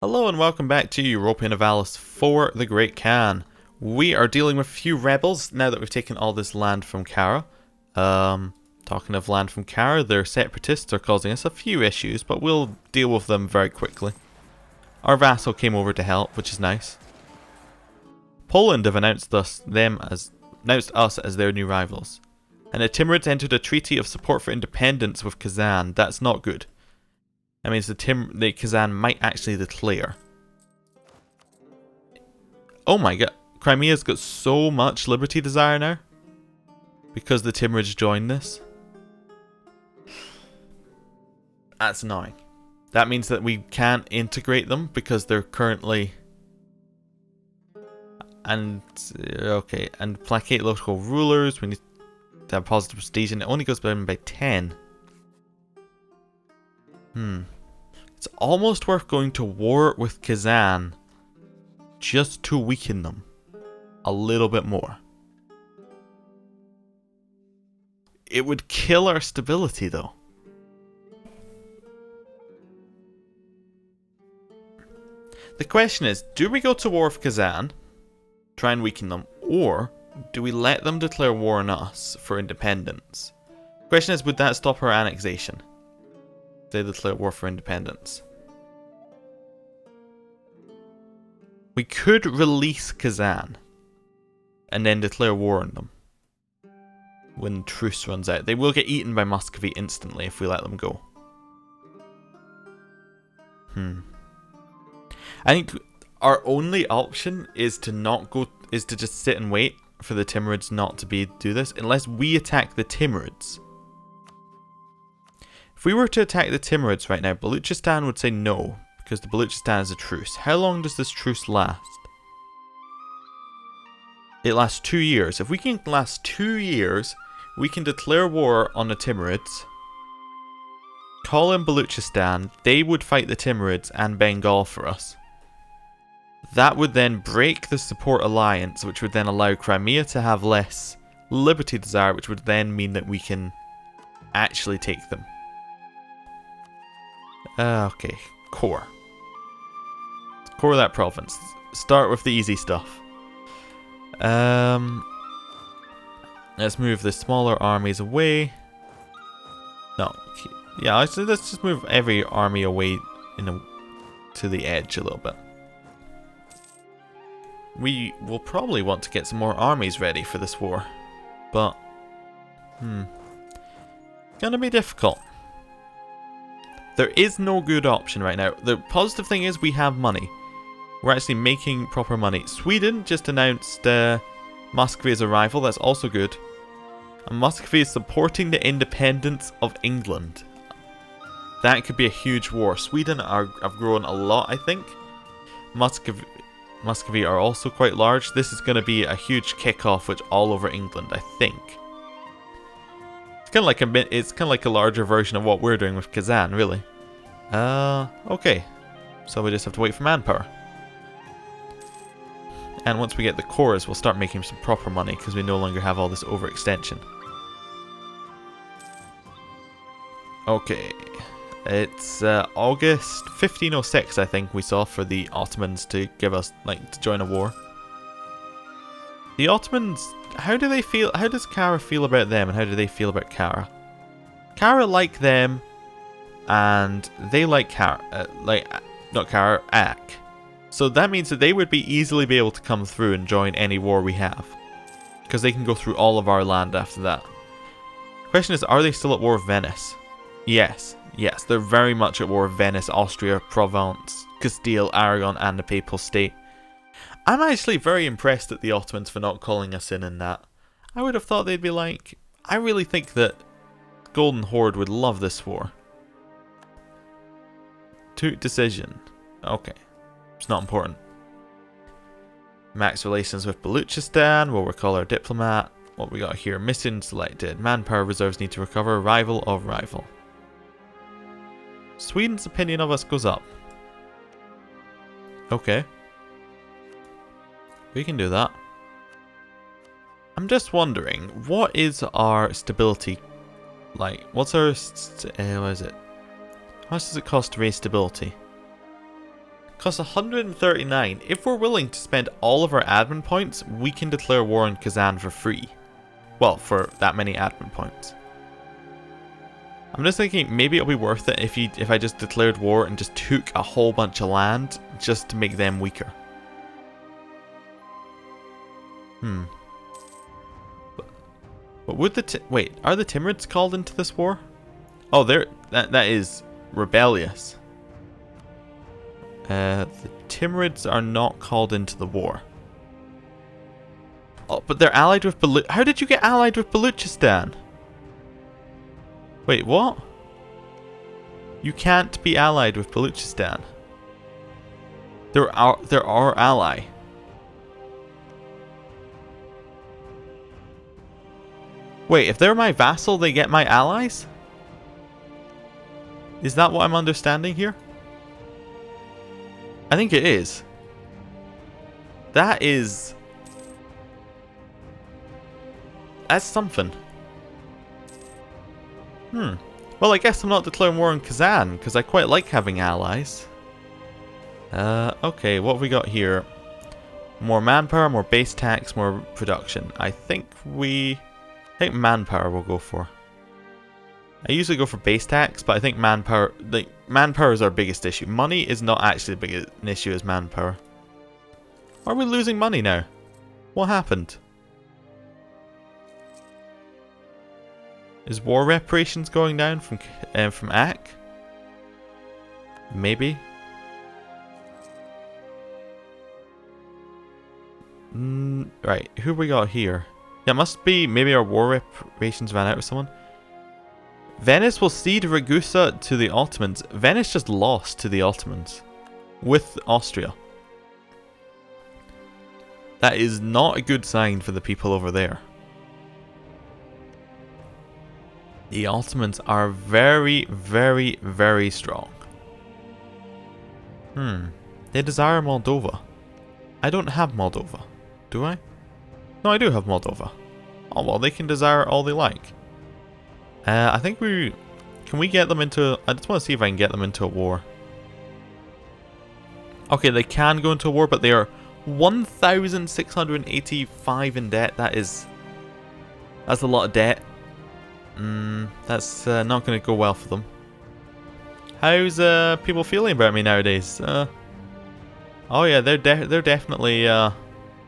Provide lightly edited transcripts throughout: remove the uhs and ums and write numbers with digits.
Hello and welcome back to Europa Universalis IV, the Great Khan. We are dealing with a few rebels now that we've taken all this land from Kara. Talking of land from Kara, their separatists are causing us a few issues, but we'll deal with them very quickly. Our vassal came over to help, which is nice. Poland have announced us as their new rivals. And the Timurids entered a treaty of support for independence with Kazan. That's not good. That means the Kazan might actually declare. Oh my god, Crimea's got so much liberty desire now. Because the Timurids joined this. That's annoying. That means that we can't integrate them because they're currently... And placate local rulers. We need to have positive prestige, and it only goes down by 10. It's almost worth going to war with Kazan just to weaken them a little bit more. It would kill our stability though. The question is, do we go to war with Kazan, try and weaken them, or do we let them declare war on us for independence? The question is, would that stop our annexation? They declare war for independence. We could release Kazan and then declare war on them when truce runs out. They will get eaten by Muscovy instantly if we let them go. I think our only option is to just sit and wait for the Timurids not to do this unless we attack the Timurids. If we were to attack the Timurids right now, Baluchistan would say no, because the Baluchistan is a truce. How long does this truce last? It lasts 2 years. If we can last 2 years, we can declare war on the Timurids, call in Baluchistan, they would fight the Timurids and Bengal for us. That would then break the support alliance, which would then allow Crimea to have less liberty desire, which would then mean that we can actually take them. Okay, core. Core that province. Start with the easy stuff. Let's move the smaller armies away. No, yeah, let's just move every army away to the edge a little bit. We will probably want to get some more armies ready for this war, but gonna be difficult. There is no good option right now. The positive thing is we have money. We're actually making proper money. Sweden just announced Muscovy as a rival. That's also good. And Muscovy is supporting the independence of England. That could be a huge war. Sweden have grown a lot, I think. Muscovy are also quite large. This is going to be a huge kickoff, which all over England, I think. It's kind of like a larger version of what we're doing with Kazan, really. Okay. So we just have to wait for manpower. And once we get the cores, we'll start making some proper money because we no longer have all this overextension. Okay. It's August 1506, I think we saw, for the Ottomans to give us, to join a war. The Ottomans, how do they feel? How does Kara feel about them, and how do they feel about Kara? Kara like them, and they like Kara, Ak. So that means that they would easily be able to come through and join any war we have, because they can go through all of our land after that. The question is, are they still at war with Venice? Yes, they're very much at war with Venice, Austria, Provence, Castile, Aragon, and the Papal State. I'm actually very impressed at the Ottomans for not calling us in that. I would have thought they'd be like... I really think that Golden Horde would love this war. Decision. Okay. It's not important. Max relations with Baluchistan. We'll recall our diplomat. What we got here? Mission selected. Manpower reserves need to recover. Rival of rival. Sweden's opinion of us goes up. Okay. We can do that. I'm just wondering, what is our stability like? What's our... what is it? How much does it cost to raise stability? Costs 139. If we're willing to spend all of our admin points, we can declare war on Kazan for free. Well, for that many admin points. I'm just thinking maybe it'll be worth it if I just declared war and just took a whole bunch of land just to make them weaker. But would the wait, are the Timurids called into this war? Oh, that is rebellious. The Timurids are not called into the war. Oh, but they're allied with How did you get allied with Baluchistan? Wait, what? You can't be allied with Baluchistan. They're our ally. Wait, if they're my vassal, they get my allies? Is that what I'm understanding here? I think it is. That is... That's something. Well, I guess I'm not declaring war on Kazan, because I quite like having allies. Okay, what have we got here? More manpower, more base tax, more production. I think manpower we'll go for. I usually go for base tax, but I think manpower is our biggest issue. Money is not actually as big an issue as manpower. Are we losing money now? What happened? Is war reparations going down from AC? Maybe. Right, who we got here? Yeah, it must be maybe our war reparations ran out with someone. Venice will cede Ragusa to the Ottomans. Venice just lost to the Ottomans with Austria. That is not a good sign for the people over there. The Ottomans are very, very, very strong. They desire Moldova. I don't have Moldova. Do I? No, I do have Moldova. Oh, well, they can desire all they like. I think can we get them into... I just want to see if I can get them into a war. Okay, they can go into a war, but they are 1,685 in debt. That's a lot of debt. That's not going to go well for them. How's people feeling about me nowadays? Oh yeah, they're definitely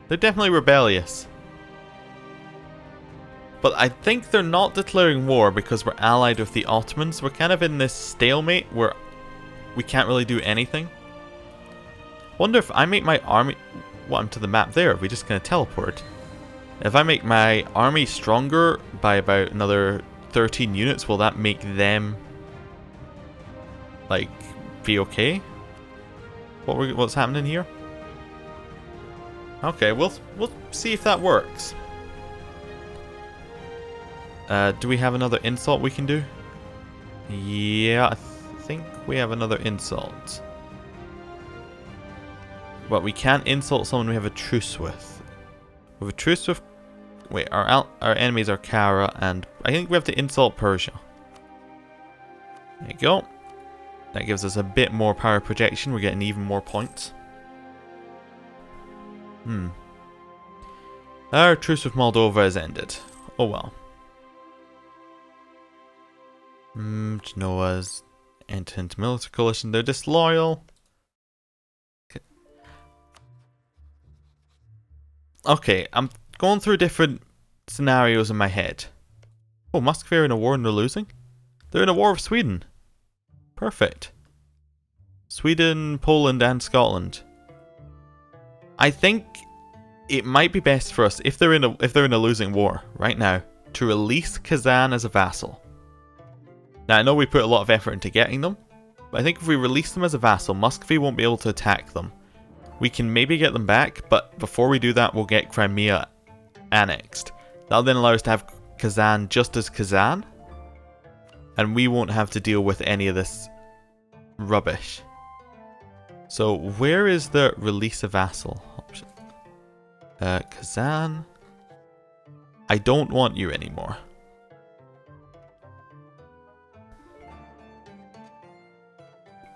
rebellious. But I think they're not declaring war because we're allied with the Ottomans. We're kind of in this stalemate where we can't really do anything. Wonder if I make my army... What, I'm to the map there. Are we just going to teleport? If I make my army stronger by about another 13 units, will that make them... like, be okay? What's happening here? Okay, we'll see if that works. Do we have another insult we can do? Yeah, I think we have another insult. But we can't insult someone we have a truce with. We have a truce with... Wait, our enemies are Kara, and I think we have to insult Persia. There you go. That gives us a bit more power projection. We're getting even more points. Our truce with Moldova has ended. Oh well. Genoa's entered into military coalition. They're disloyal. Okay, I'm going through different scenarios in my head. Oh, Muscovy are in a war and they're losing? They're in a war with Sweden. Perfect. Sweden, Poland, and Scotland. I think it might be best for us if they're in a losing war right now to release Kazan as a vassal. Now I know we put a lot of effort into getting them, but I think if we release them as a vassal, Muscovy won't be able to attack them. We can maybe get them back, but before we do that, we'll get Crimea annexed. That'll then allow us to have Kazan just as Kazan, and we won't have to deal with any of this rubbish. So where is the release a vassal option? Kazan. I don't want you anymore.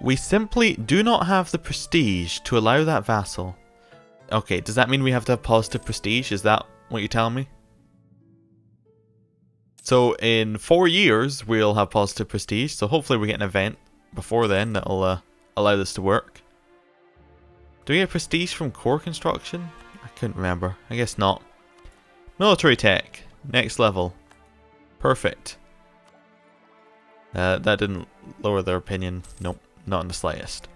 We simply do not have the prestige to allow that vassal. Okay, does that mean we have to have positive prestige? Is that what you're telling me? So in 4 years, we'll have positive prestige. So hopefully we get an event before then that'll allow this to work. Do we get prestige from core construction? I couldn't remember. I guess not. Military tech. Next level. Perfect. That didn't lower their opinion. Nope, not in the slightest.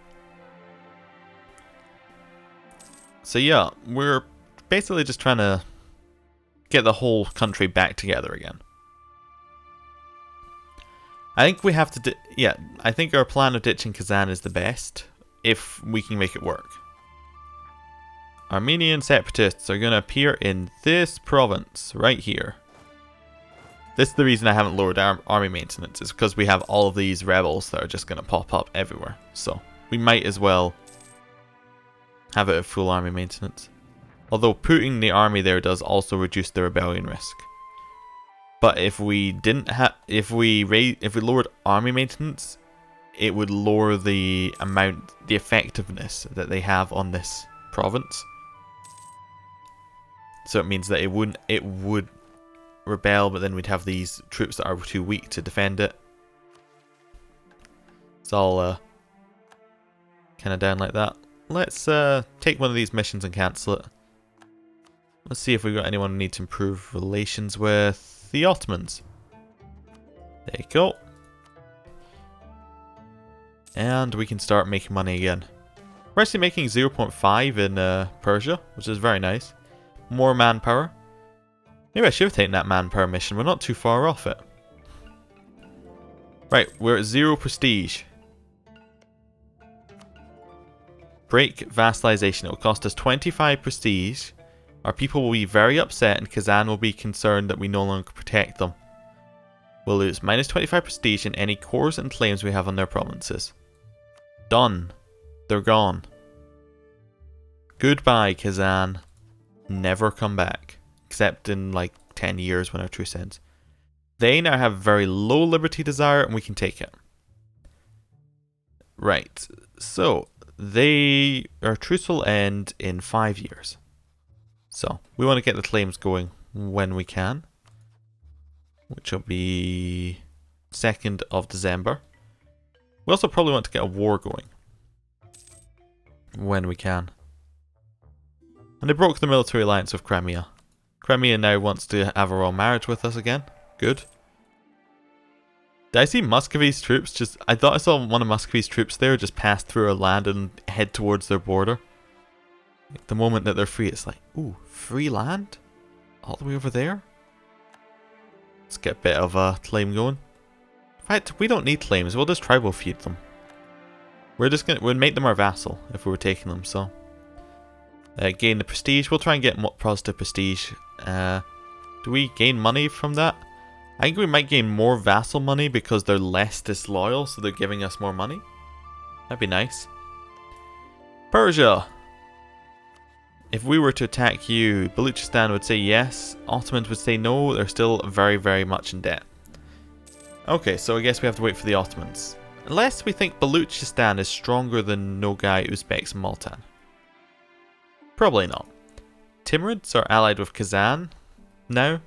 So yeah, we're basically just trying to get the whole country back together again. I think we have to I think our plan of ditching Kazan is the best, if we can make it work. Armenian separatists are going to appear in this province, right here. This is the reason I haven't lowered our army maintenance, is because we have all of these rebels that are just going to pop up everywhere. So, we might as well have it at full army maintenance. Although putting the army there does also reduce the rebellion risk. But if we didn't have, if we lowered army maintenance, it would lower the effectiveness that they have on this province. So it means that it would rebel, but then we'd have these troops that are too weak to defend it. It's all kind of down like that. Let's take one of these missions and cancel it. Let's see if we've got anyone we need to improve relations with. The Ottomans. There you go. And we can start making money again. We're actually making 0.5 in Persia, which is very nice. More manpower. Maybe I should have taken that manpower mission. We're not too far off it. Right, we're at 0 prestige. Break vassalization. It will cost us 25 prestige. Our people will be very upset and Kazan will be concerned that we no longer protect them. We'll lose minus 25 prestige in any cores and claims we have on their provinces. Done. They're gone. Goodbye, Kazan. Never come back. Except in like 10 years when our truce ends. They now have very low liberty desire and we can take it. Right. So, our truce will end in 5 years. So, we want to get the claims going when we can. Which will be 2nd of December. We also probably want to get a war going. When we can. And they broke the military alliance with Crimea. Crimea now wants to have a royal marriage with us again. Good. Did I see Muscovy's troops just... I thought I saw one of Muscovy's troops there just pass through our land and head towards their border. The moment that they're free, it's like, ooh, free land? All the way over there? Let's get a bit of a claim going. In fact, we don't need claims, we'll just tribal feud them. We'll make them our vassal if we were taking them, so. Gain the prestige, we'll try and get positive prestige. Do we gain money from that? I think we might gain more vassal money because they're less disloyal, so they're giving us more money. That'd be nice. Persia! If we were to attack you, Baluchistan would say yes, Ottomans would say no, they're still very, very much in debt. Okay, so I guess we have to wait for the Ottomans. Unless we think Baluchistan is stronger than Nogai, Uzbeks, and Multan. Probably not. Timurids are allied with Kazan now.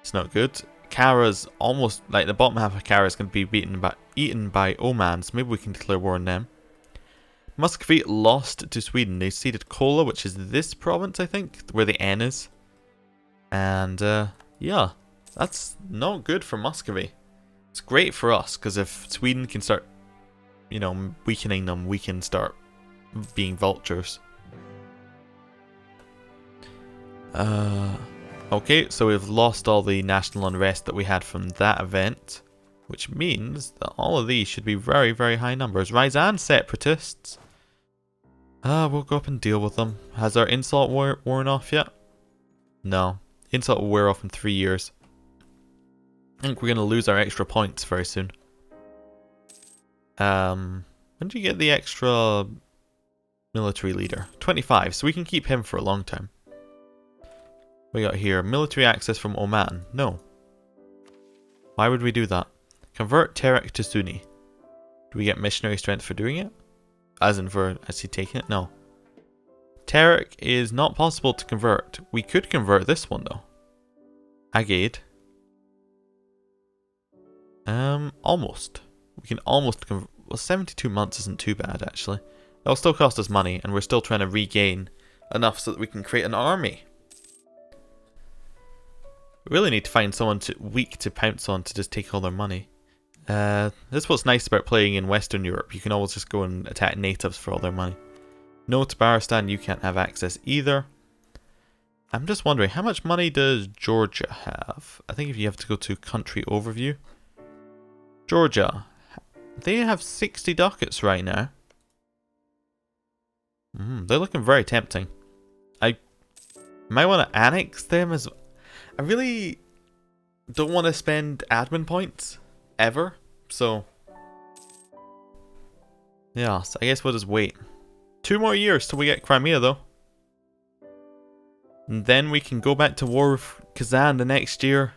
It's not good. Kara's almost, like the bottom half of Kara is going to be eaten by Oman, so maybe we can declare war on them. Muscovy lost to Sweden. They ceded Kola, which is this province, I think, where the N is. And, yeah, that's not good for Muscovy. It's great for us, because if Sweden can start, you know, weakening them, we can start being vultures. Okay, so we've lost all the national unrest that we had from that event. Which means that all of these should be very, very high numbers. Ryazan separatists. We'll go up and deal with them. Has our insult worn off yet? No. Insult will wear off in 3 years. I think we're going to lose our extra points very soon. When do you get the extra military leader? 25, so we can keep him for a long time. We got here, military access from Oman. No. Why would we do that? Convert Terek to Sunni. Do we get missionary strength for doing it? As in for he taking it? No. Terek is not possible to convert. We could convert this one though. Agade. Almost. We can almost convert. Well, 72 months isn't too bad actually. It'll still cost us money, and we're still trying to regain enough so that we can create an army. We really need to find someone weak to pounce on to just take all their money. That's what's nice about playing in Western Europe. You can always just go and attack natives for all their money. No, Tabaristan, you can't have access either. I'm just wondering, how much money does Georgia have? I think if you have to go to country overview. Georgia. They have 60 ducats right now. They're looking very tempting. I might want to annex them as... I really don't want to spend admin points. Ever. So... yeah, so I guess we'll just wait. 2 more years till we get Crimea though. And then we can go back to war with Kazan the next year.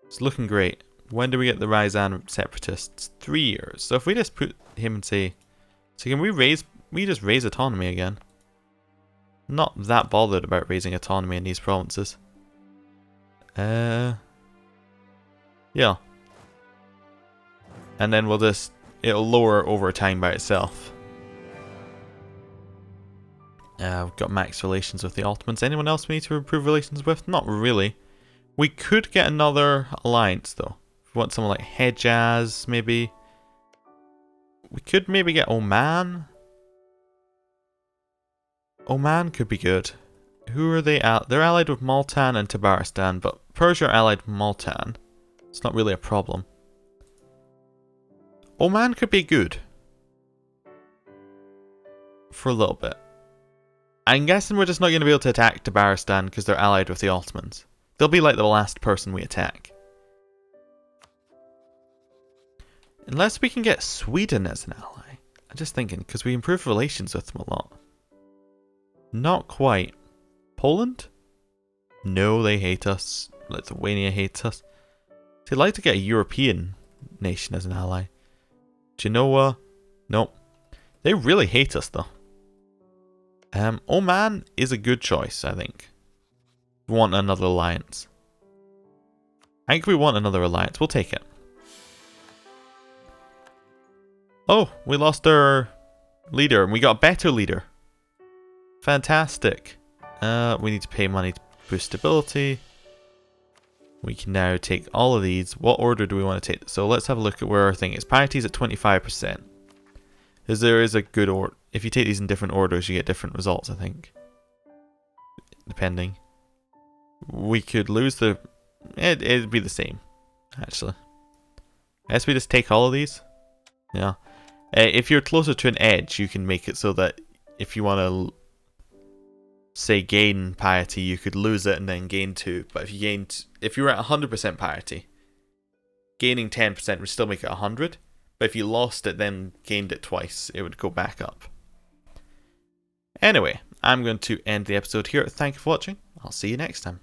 It's looking great. When do we get the Ryazan separatists? 3 years. So if we just put him and say... so can we just raise autonomy again? Not that bothered about raising autonomy in these provinces. Yeah. And then we'll just... it'll lower over time by itself. We've got max relations with the Ottomans. Anyone else we need to improve relations with? Not really. We could get another alliance though. If we want someone like Hejaz, maybe. We could maybe get Oman. Oman could be good. Who are they at? They're allied with Multan and Tabaristan, but Persia are allied with Multan. It's not really a problem. Oman could be good. For a little bit. I'm guessing we're just not going to be able to attack Tabaristan because they're allied with the Ottomans. They'll be like the last person we attack. Unless we can get Sweden as an ally. I'm just thinking, because we improve relations with them a lot. Not quite. Poland? No, they hate us. Lithuania hates us. They'd like to get a European nation as an ally. Genoa? Nope. They really hate us though. Oman is a good choice, I think. We want another alliance. I think we want another alliance. We'll take it. Oh, we lost our leader and we got a better leader. Fantastic. We need to pay money to boost stability. We can now take all of these. What order do we want to take? So let's have a look at where our thing is. Parity is at 25%. Because there is a good order. If you take these in different orders, you get different results, I think. Depending. We could lose the... it'd be the same, actually. I guess we just take all of these. Yeah. If you're closer to an edge, you can make it so that if you want to, say, gain piety, you could lose it and then gain 2. But if you gained... if you were at 100% piety, gaining 10% would still make it 100. But if you lost it, then gained it twice, it would go back up. Anyway, I'm going to end the episode here. Thank you for watching. I'll see you next time.